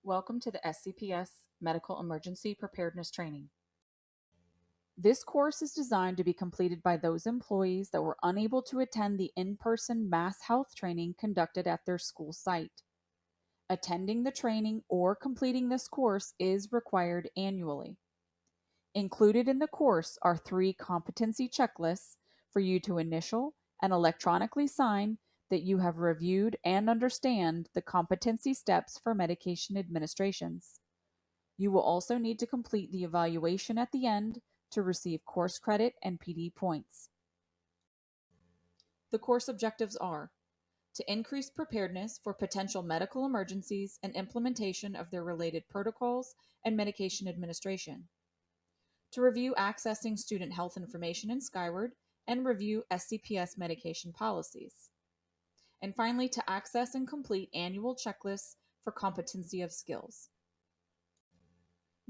Welcome to the SCPS Medical Emergency Preparedness Training. This course is designed to be completed by those employees that were unable to attend the in-person mass health training conducted at their school site. Attending the training or completing this course is required annually. Included in the course are 3 competency checklists for you to initial and electronically sign that you have reviewed and understand the competency steps for medication administrations. You will also need to complete the evaluation at the end to receive course credit and PD points. The course objectives are to increase preparedness for potential medical emergencies and implementation of their related protocols and medication administration, to review accessing student health information in Skyward and review SCPS medication policies, and finally to access and complete annual checklists for competency of skills.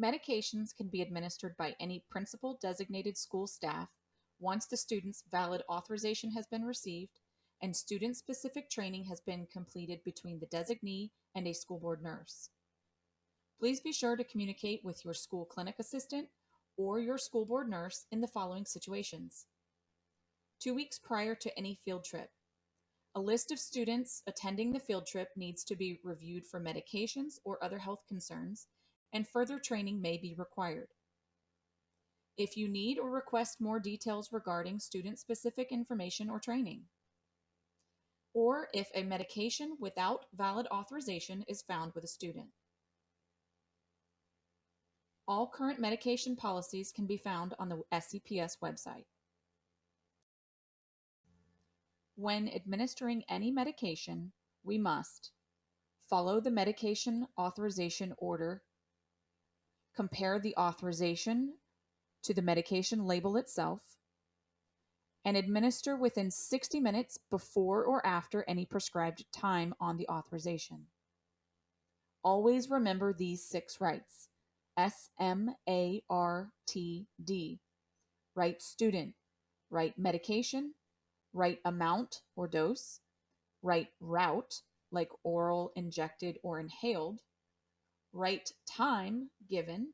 Medications can be administered by any principal designated school staff once the student's valid authorization has been received and student-specific training has been completed between the designee and a school board nurse. Please be sure to communicate with your school clinic assistant or your school board nurse in the following situations. 2 weeks prior to any field trip, a list of students attending the field trip needs to be reviewed for medications or other health concerns, and further training may be required. If you need or request more details regarding student-specific information or training, or if a medication without valid authorization is found with a student. All current medication policies can be found on the SCPS website. When administering any medication, we must follow the medication authorization order, compare the authorization to the medication label itself, and administer within 60 minutes before or after any prescribed time on the authorization. Always remember these 6 rights. SMARTD. Right student, right medication, right amount or dose, right route, like oral, injected, or inhaled, right time given,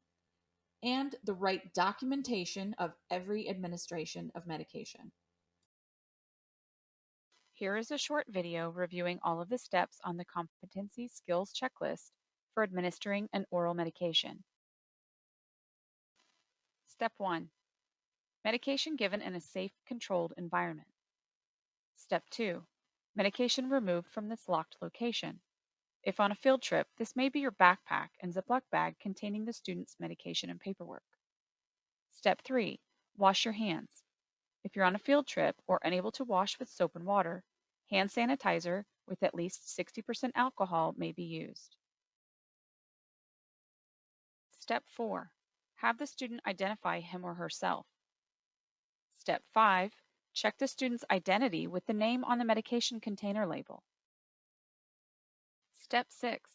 and the right documentation of every administration of medication. Here is a short video reviewing all of the steps on the competency skills checklist for administering an oral medication. Step 1. Medication given in a safe, controlled environment. Step 2. Medication removed from this locked location. If on a field trip, this may be your backpack and Ziploc bag containing the student's medication and paperwork. Step 3. Wash your hands. If you're on a field trip or unable to wash with soap and water, hand sanitizer with at least 60% alcohol may be used. Step 4. Have the student identify him or herself. Step 5. Check the student's identity with the name on the medication container label. Step 6.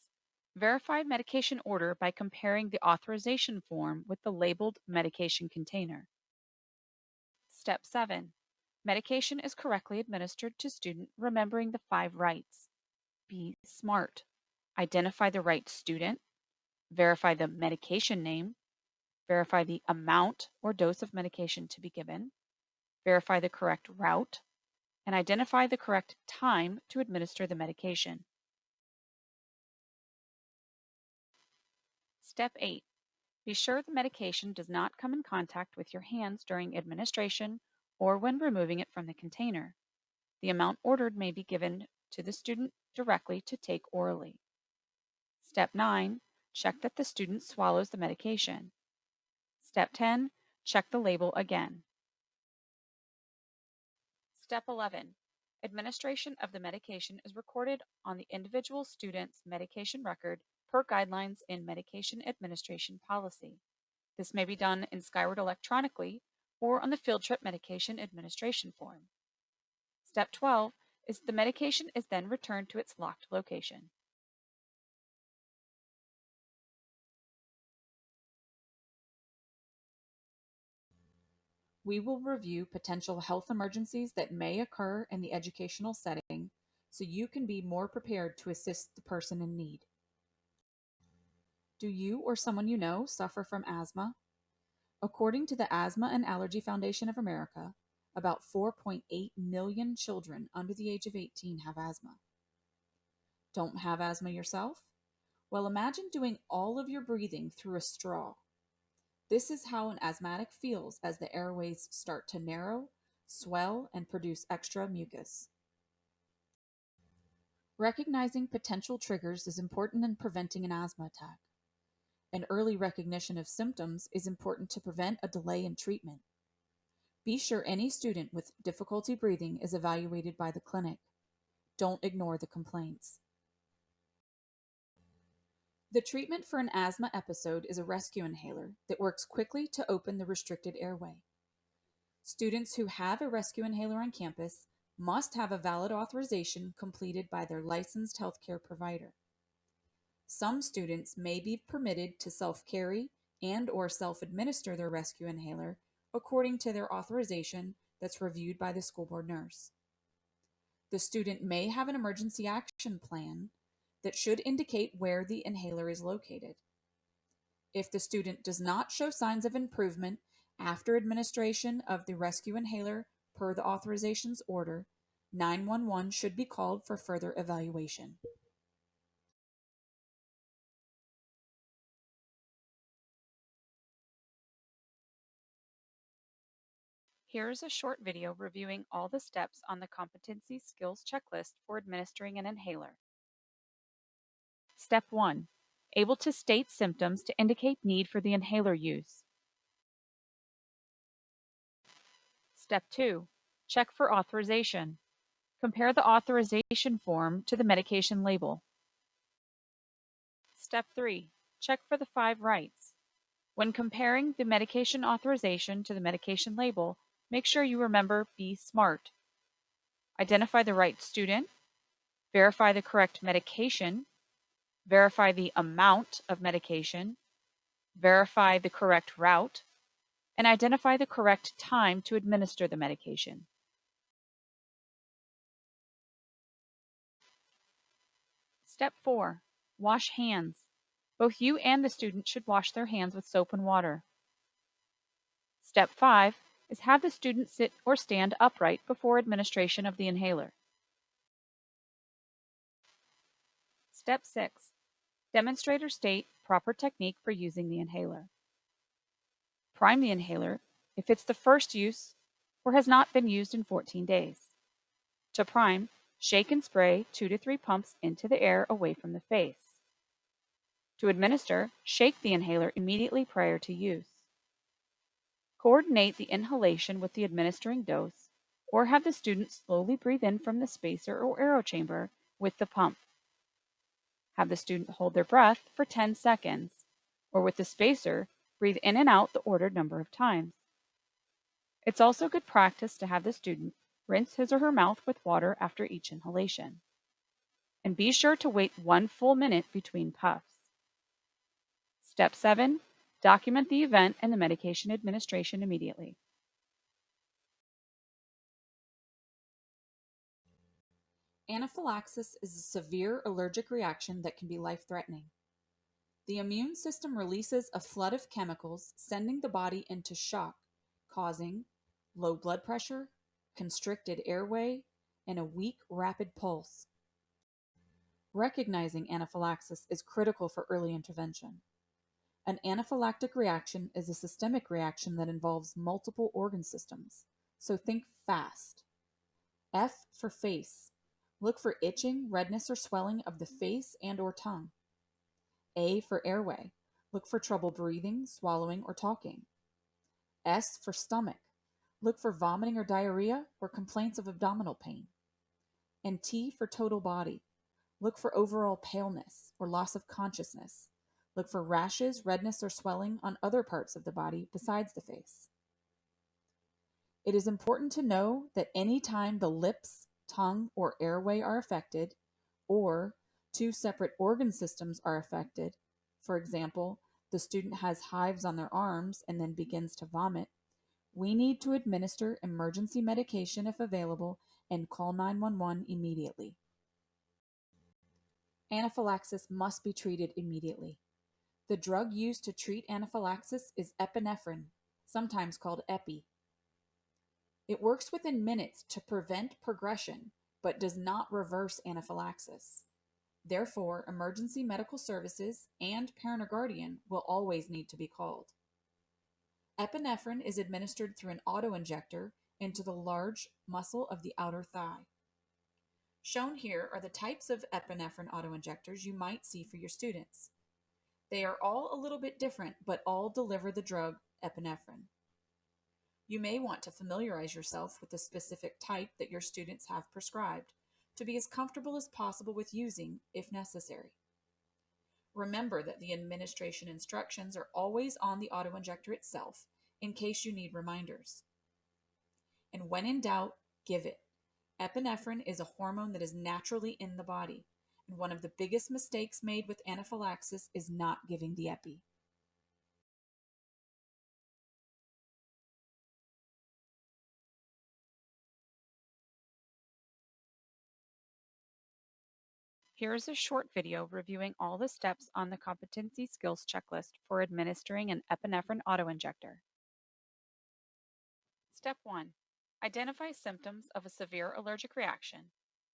Verify medication order by comparing the authorization form with the labeled medication container. Step 7. Medication is correctly administered to student remembering the 5 rights. Be smart. Identify the right student. Verify the medication name. Verify the amount or dose of medication to be given. Verify the correct route. And identify the correct time to administer the medication. Step 8. Be sure the medication does not come in contact with your hands during administration or when removing it from the container. The amount ordered may be given to the student directly to take orally. Step 9. Check that the student swallows the medication. Step 10. Check the label again. Step 11. Administration of the medication is recorded on the individual student's medication record per guidelines in medication administration policy. This may be done in Skyward electronically or on the field trip medication administration form. Step 12 is the medication is then returned to its locked location. We will review potential health emergencies that may occur in the educational setting so you can be more prepared to assist the person in need. Do you or someone you know suffer from asthma? According to the Asthma and Allergy Foundation of America, about 4.8 million children under the age of 18 have asthma. Don't have asthma yourself? Well, imagine doing all of your breathing through a straw. This is how an asthmatic feels as the airways start to narrow, swell, and produce extra mucus. Recognizing potential triggers is important in preventing an asthma attack. An early recognition of symptoms is important to prevent a delay in treatment. Be sure any student with difficulty breathing is evaluated by the clinic. Don't ignore the complaints. The treatment for an asthma episode is a rescue inhaler that works quickly to open the restricted airway. Students who have a rescue inhaler on campus must have a valid authorization completed by their licensed healthcare provider. Some students may be permitted to self-carry and/or self-administer their rescue inhaler according to their authorization that's reviewed by the school board nurse. The student may have an emergency action plan that should indicate where the inhaler is located. If the student does not show signs of improvement after administration of the rescue inhaler per the authorization's order, 911 should be called for further evaluation. Here is a short video reviewing all the steps on the competency skills checklist for administering an inhaler. Step 1. Able to state symptoms to indicate need for the inhaler use. Step 2. Check for authorization. Compare the authorization form to the medication label. Step 3. Check for the 5 rights. When comparing the medication authorization to the medication label, make sure you remember Be SMART. Identify the right student, verify the correct medication, verify the amount of medication, verify the correct route, and identify the correct time to administer the medication. Step 4. Wash hands. Both you and the student should wash their hands with soap and water. Step 5 is have the student sit or stand upright before administration of the inhaler. Step 6. Demonstrate or state proper technique for using the inhaler. Prime the inhaler if it's the first use or has not been used in 14 days. To prime, shake and spray 2 to 3 pumps into the air away from the face. To administer, shake the inhaler immediately prior to use. Coordinate the inhalation with the administering dose, or have the student slowly breathe in from the spacer or aero chamber with the pump. Have the student hold their breath for 10 seconds, or with the spacer, breathe in and out the ordered number of times. It's also good practice to have the student rinse his or her mouth with water after each inhalation. And be sure to wait 1 full minute between puffs. Step 7. Document the event and the medication administration immediately. Anaphylaxis is a severe allergic reaction that can be life-threatening. The immune system releases a flood of chemicals, sending the body into shock, causing low blood pressure, constricted airway, and a weak, rapid pulse. Recognizing anaphylaxis is critical for early intervention. An anaphylactic reaction is a systemic reaction that involves multiple organ systems, so think fast. F for face. Look for itching, redness, or swelling of the face and/or tongue. A for airway. Look for trouble breathing, swallowing, or talking. S for stomach. Look for vomiting or diarrhea or complaints of abdominal pain. And T for total body. Look for overall paleness or loss of consciousness. Look for rashes, redness, or swelling on other parts of the body besides the face. It is important to know that any time the lips, tongue, or airway are affected, or 2 separate organ systems are affected, for example, the student has hives on their arms and then begins to vomit, we need to administer emergency medication if available and call 911 immediately. Anaphylaxis must be treated immediately. The drug used to treat anaphylaxis is epinephrine, sometimes called epi. It works within minutes to prevent progression, but does not reverse anaphylaxis. Therefore, emergency medical services and parent or guardian will always need to be called. Epinephrine is administered through an autoinjector into the large muscle of the outer thigh. Shown here are the types of epinephrine autoinjectors you might see for your students. They are all a little bit different, but all deliver the drug epinephrine. You may want to familiarize yourself with the specific type that your students have prescribed to be as comfortable as possible with using if necessary. Remember that the administration instructions are always on the autoinjector itself in case you need reminders. And when in doubt, give it. Epinephrine is a hormone that is naturally in the body, and one of the biggest mistakes made with anaphylaxis is not giving the epi. Here is a short video reviewing all the steps on the competency skills checklist for administering an epinephrine autoinjector. Step 1. Identify symptoms of a severe allergic reaction.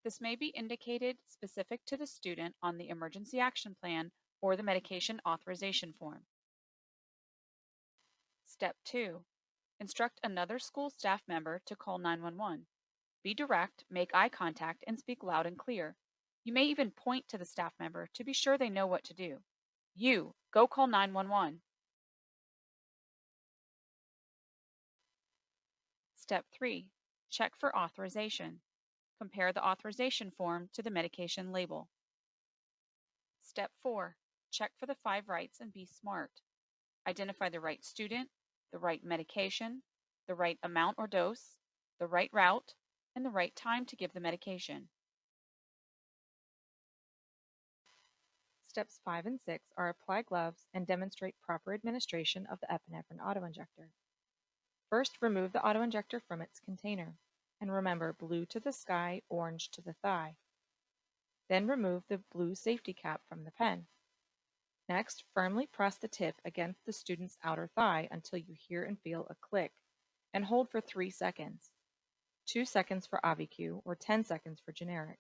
This may be indicated specific to the student on the emergency action plan or the medication authorization form. Step 2. Instruct another school staff member to call 911. Be direct, make eye contact, and speak loud and clear. You may even point to the staff member to be sure they know what to do. You, go call 911. Step 3. Check for authorization. Compare the authorization form to the medication label. Step 4. Check for the 5 rights and be smart. Identify the right student, the right medication, the right amount or dose, the right route, and the right time to give the medication. Steps 5 and 6 are apply gloves and demonstrate proper administration of the epinephrine autoinjector. First, remove the autoinjector from its container, and remember blue to the sky, orange to the thigh. Then remove the blue safety cap from the pen. Next, firmly press the tip against the student's outer thigh until you hear and feel a click, and hold for 3 seconds. 2 seconds for AVIQ or 10 seconds for generic.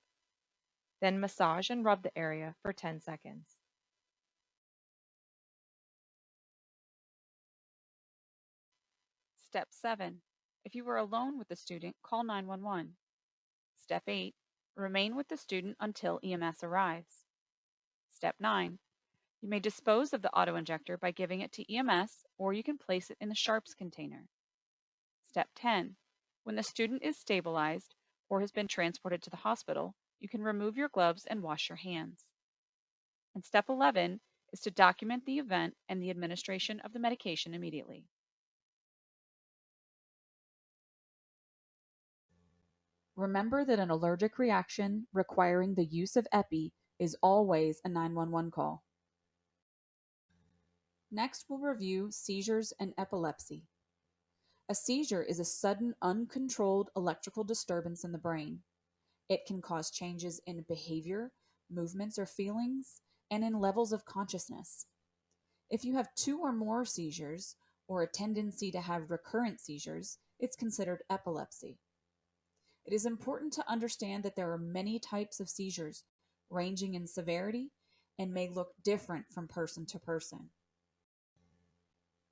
Then massage and rub the area for 10 seconds. Step 7. If you are alone with the student, call 911. Step 8. Remain with the student until EMS arrives. Step 9. You may dispose of the autoinjector by giving it to EMS, or you can place it in the sharps container. Step 10. When the student is stabilized or has been transported to the hospital, you can remove your gloves and wash your hands. And step 11 is to document the event and the administration of the medication immediately. Remember that an allergic reaction requiring the use of epi is always a 911 call. Next, we'll review seizures and epilepsy. A seizure is a sudden, uncontrolled electrical disturbance in the brain. It can cause changes in behavior, movements or feelings, and in levels of consciousness. If you have 2 or more seizures, or a tendency to have recurrent seizures, it's considered epilepsy. It is important to understand that there are many types of seizures, ranging in severity, and may look different from person to person.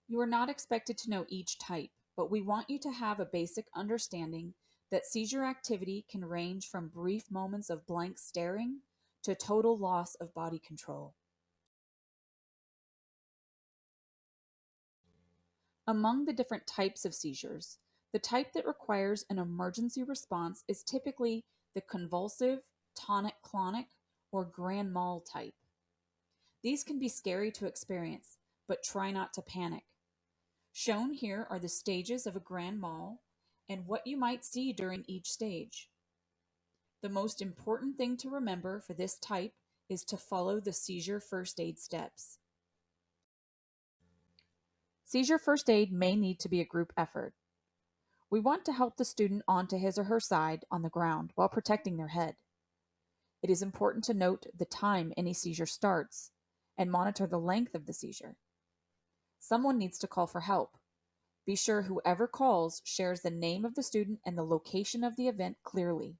You are not expected to know each type, but we want you to have a basic understanding that seizure activity can range from brief moments of blank staring to total loss of body control. Among the different types of seizures, the type that requires an emergency response is typically the convulsive, tonic-clonic, or grand mal type. These can be scary to experience, but try not to panic. Shown here are the stages of a grand mal and what you might see during each stage. The most important thing to remember for this type is to follow the seizure first aid steps. Seizure first aid may need to be a group effort. We want to help the student onto his or her side on the ground while protecting their head. It is important to note the time any seizure starts and monitor the length of the seizure. Someone needs to call for help. Be sure whoever calls shares the name of the student and the location of the event clearly.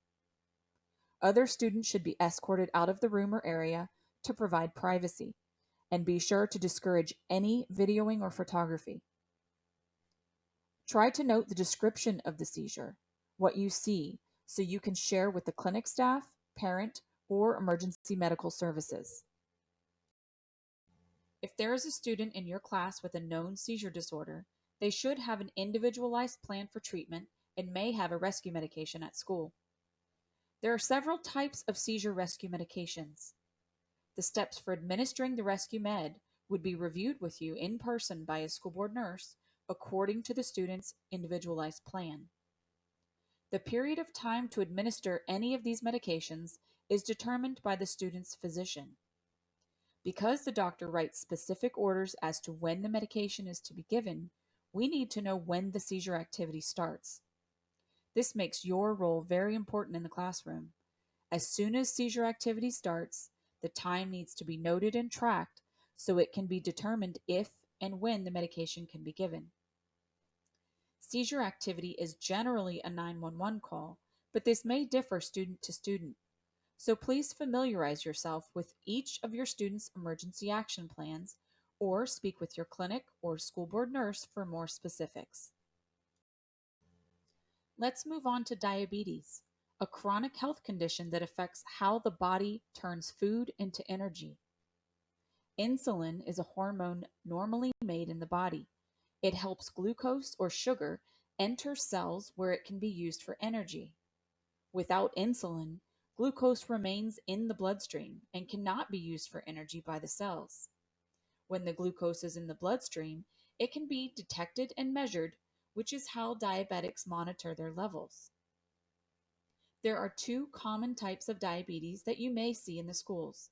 Other students should be escorted out of the room or area to provide privacy, and be sure to discourage any videoing or photography. Try to note the description of the seizure, what you see, so you can share with the clinic staff, parent, or emergency medical services. If there is a student in your class with a known seizure disorder, they should have an individualized plan for treatment and may have a rescue medication at school. There are several types of seizure rescue medications. The steps for administering the rescue med would be reviewed with you in person by a school board nurse according to the student's individualized plan. The period of time to administer any of these medications is determined by the student's physician. Because the doctor writes specific orders as to when the medication is to be given, we need to know when the seizure activity starts. This makes your role very important in the classroom. As soon as seizure activity starts, the time needs to be noted and tracked so it can be determined if and when the medication can be given. Seizure activity is generally a 911 call, but this may differ student to student. So please familiarize yourself with each of your students' emergency action plans or speak with your clinic or school board nurse for more specifics. Let's move on to diabetes, a chronic health condition that affects how the body turns food into energy. Insulin is a hormone normally made in the body. It helps glucose or sugar enter cells where it can be used for energy. Without insulin, glucose remains in the bloodstream and cannot be used for energy by the cells. When the glucose is in the bloodstream, it can be detected and measured, which is how diabetics monitor their levels. There are two common types of diabetes that you may see in the schools.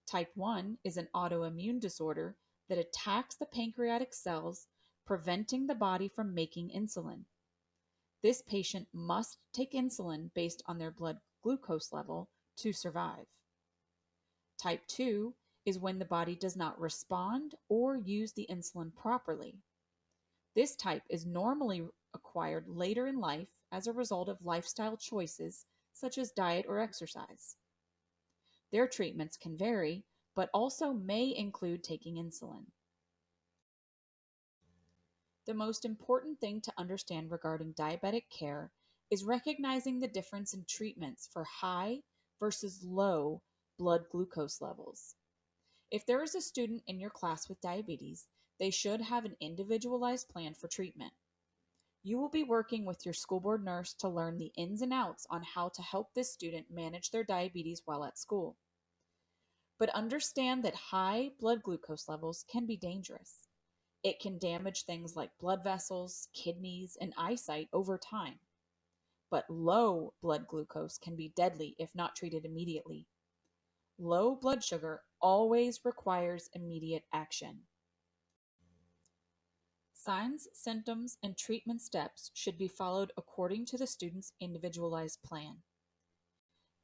Type 1 is an autoimmune disorder that attacks the pancreatic cells, preventing the body from making insulin. This patient must take insulin based on their blood glucose level to survive. Type 2 is when the body does not respond or use the insulin properly. This type is normally acquired later in life as a result of lifestyle choices such as diet or exercise. Their treatments can vary, but also may include taking insulin. The most important thing to understand regarding diabetic care is recognizing the difference in treatments for high versus low blood glucose levels. If there is a student in your class with diabetes, they should have an individualized plan for treatment. You will be working with your school board nurse to learn the ins and outs on how to help this student manage their diabetes while at school. But understand that high blood glucose levels can be dangerous. It can damage things like blood vessels, kidneys, and eyesight over time. But low blood glucose can be deadly if not treated immediately. Low blood sugar always requires immediate action. Signs, symptoms, and treatment steps should be followed according to the student's individualized plan.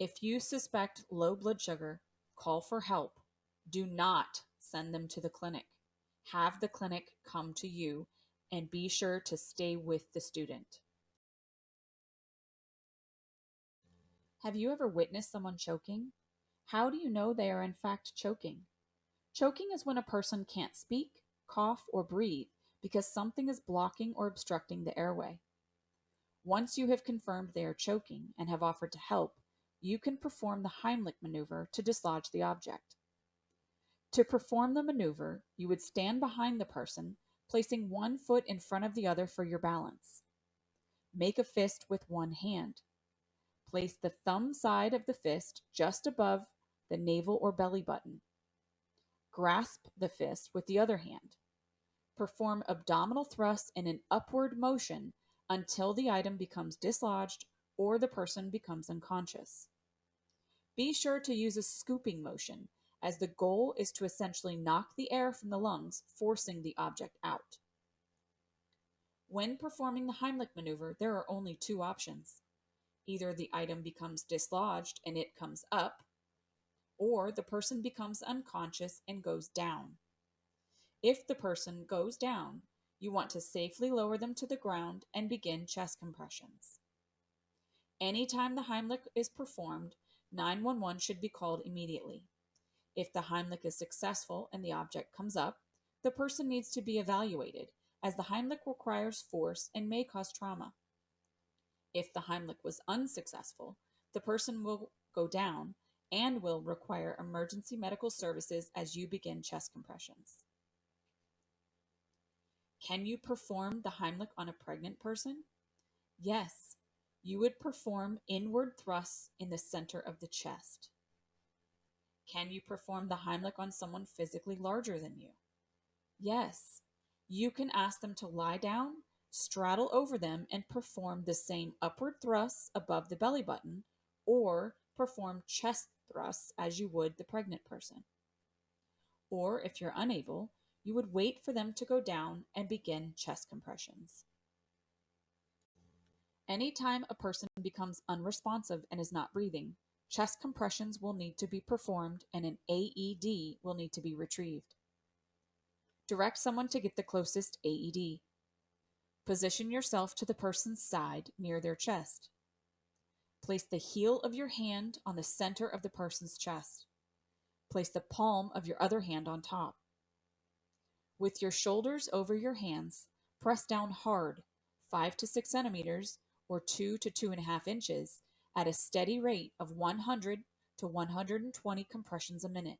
If you suspect low blood sugar, call for help. Do not send them to the clinic. Have the clinic come to you and be sure to stay with the student. Have you ever witnessed someone choking? How do you know they are in fact choking? Choking is when a person can't speak, cough, or breathe because something is blocking or obstructing the airway. Once you have confirmed they are choking and have offered to help, you can perform the Heimlich maneuver to dislodge the object. To perform the maneuver, you would stand behind the person, placing one foot in front of the other for your balance. Make a fist with one hand. Place the thumb side of the fist just above the navel or belly button. Grasp the fist with the other hand. Perform abdominal thrusts in an upward motion until the item becomes dislodged or the person becomes unconscious. Be sure to use a scooping motion, as the goal is to essentially knock the air from the lungs, forcing the object out. When performing the Heimlich maneuver, there are only two options. Either the item becomes dislodged and it comes up, or the person becomes unconscious and goes down. If the person goes down, you want to safely lower them to the ground and begin chest compressions. Anytime the Heimlich is performed, 911 should be called immediately. If the Heimlich is successful and the object comes up, the person needs to be evaluated, as the Heimlich requires force and may cause trauma. If the Heimlich was unsuccessful, the person will go down and will require emergency medical services as you begin chest compressions. Can you perform the Heimlich on a pregnant person? Yes. You would perform inward thrusts in the center of the chest. Can you perform the Heimlich on someone physically larger than you? Yes. You can ask them to lie down, straddle over them, and perform the same upward thrusts above the belly button, or perform chest thrusts as you would the pregnant person. Or if you're unable, you would wait for them to go down and begin chest compressions. Anytime a person becomes unresponsive and is not breathing, chest compressions will need to be performed and an AED will need to be retrieved. Direct someone to get the closest AED. Position yourself to the person's side near their chest. Place the heel of your hand on the center of the person's chest. Place the palm of your other hand on top. With your shoulders over your hands, press down hard, 5 to 6 centimeters or 2 to 2.5 inches at a steady rate of 100 to 120 compressions a minute.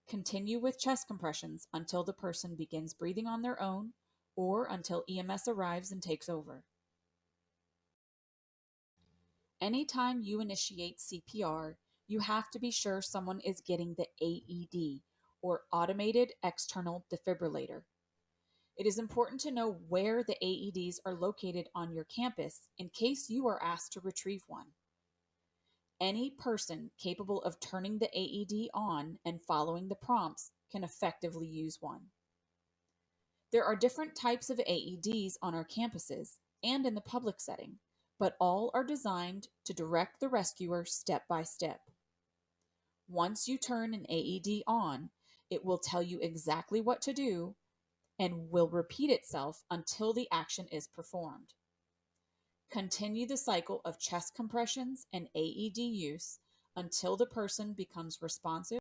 Continue with chest compressions until the person begins breathing on their own or until EMS arrives and takes over. Anytime you initiate CPR, you have to be sure someone is getting the AED, or Automated External Defibrillator. It is important to know where the AEDs are located on your campus in case you are asked to retrieve one. Any person capable of turning the AED on and following the prompts can effectively use one. There are different types of AEDs on our campuses and in the public setting, but all are designed to direct the rescuer step by step. Once you turn an AED on, it will tell you exactly what to do and will repeat itself until the action is performed. Continue the cycle of chest compressions and AED use until the person becomes responsive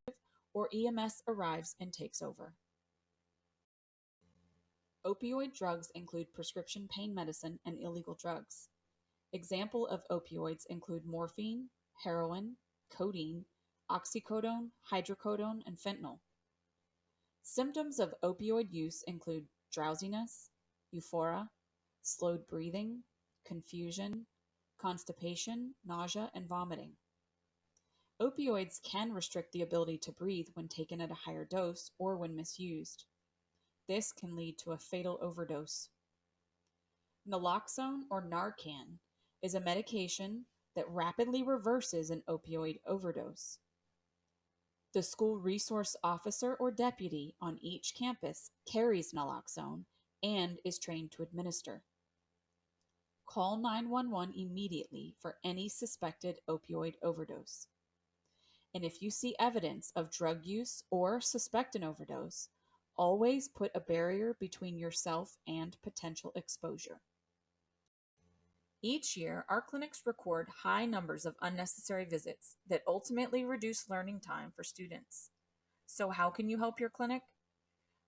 or EMS arrives and takes over. Opioid drugs include prescription pain medicine and illegal drugs. Examples of opioids include morphine, heroin, codeine, oxycodone, hydrocodone, and fentanyl. Symptoms of opioid use include drowsiness, euphoria, slowed breathing, confusion, constipation, nausea, and vomiting. Opioids can restrict the ability to breathe when taken at a higher dose or when misused. This can lead to a fatal overdose. Naloxone or Narcan is a medication that rapidly reverses an opioid overdose. The school resource officer or deputy on each campus carries naloxone and is trained to administer. Call 911 immediately for any suspected opioid overdose. And if you see evidence of drug use or suspect an overdose, always put a barrier between yourself and potential exposure. Each year, our clinics record high numbers of unnecessary visits that ultimately reduce learning time for students. So how can you help your clinic?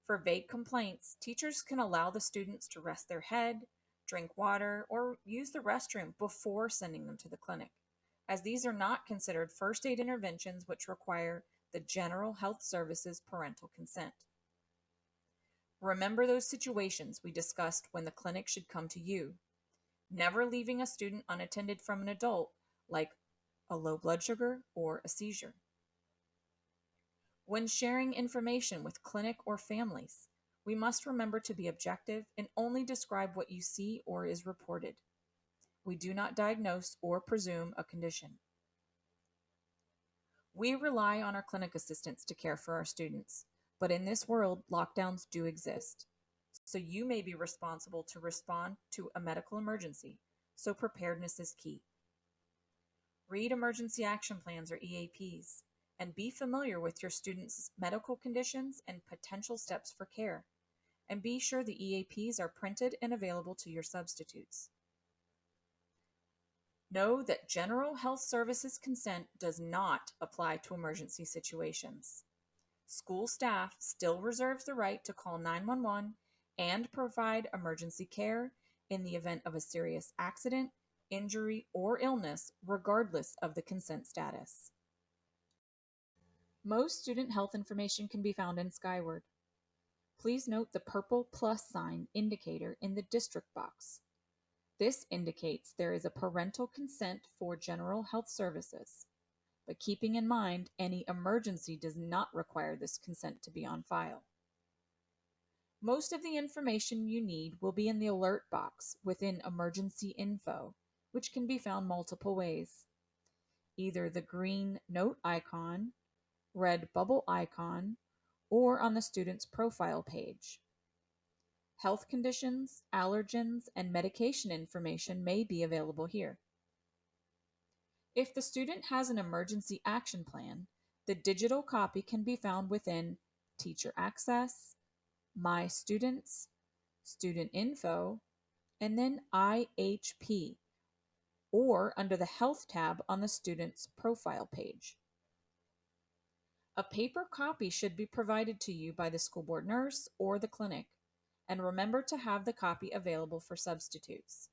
For vague complaints, teachers can allow the students to rest their head, drink water, or use the restroom before sending them to the clinic, as these are not considered first aid interventions which require the General Health Services parental consent. Remember those situations we discussed when the clinic should come to you. Never leaving a student unattended from an adult, like a low blood sugar or a seizure. When sharing information with clinic or families, we must remember to be objective and only describe what you see or is reported. We do not diagnose or presume a condition. We rely on our clinic assistants to care for our students, but in this world, lockdowns do exist. So you may be responsible to respond to a medical emergency, so preparedness is key. Read emergency action plans or EAPs. and be familiar with your students' medical conditions and potential steps for care. And be sure the EAPs are printed and available to your substitutes. Know that General Health Services consent does not apply to emergency situations. School staff still reserves the right to call 911 and provide emergency care in the event of a serious accident, injury, or illness, regardless of the consent status. Most student health information can be found in Skyward. Please note the purple plus sign indicator in the district box. This indicates there is a parental consent for general health services, but keeping in mind any emergency does not require this consent to be on file. Most of the information you need will be in the alert box within emergency info, which can be found multiple ways. Either the green note icon, red bubble icon, or on the student's profile page. Health conditions, allergens, and medication information may be available here. If the student has an emergency action plan, the digital copy can be found within Teacher Access, My Students, Student Info, and then IHP, or under the Health tab on the student's profile page. A paper copy should be provided to you by the school board nurse or the clinic, and remember to have the copy available for substitutes.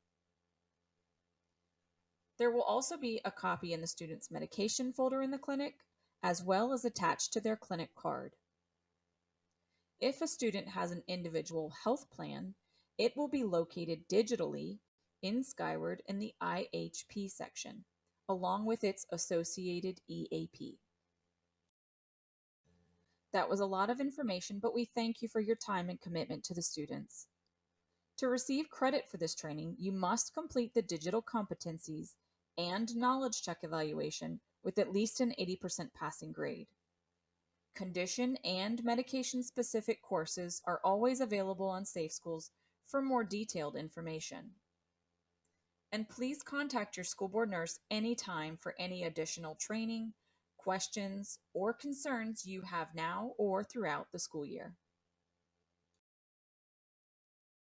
There will also be a copy in the student's medication folder in the clinic, as well as attached to their clinic card. If a student has an individual health plan, it will be located digitally in Skyward in the IHP section, along with its associated EAP. That was a lot of information, but we thank you for your time and commitment to the students. To receive credit for this training, you must complete the digital competencies and knowledge check evaluation with at least an 80% passing grade. Condition and medication-specific courses are always available on Safe Schools for more detailed information. And please contact your school board nurse anytime for any additional training, questions, or concerns you have now or throughout the school year.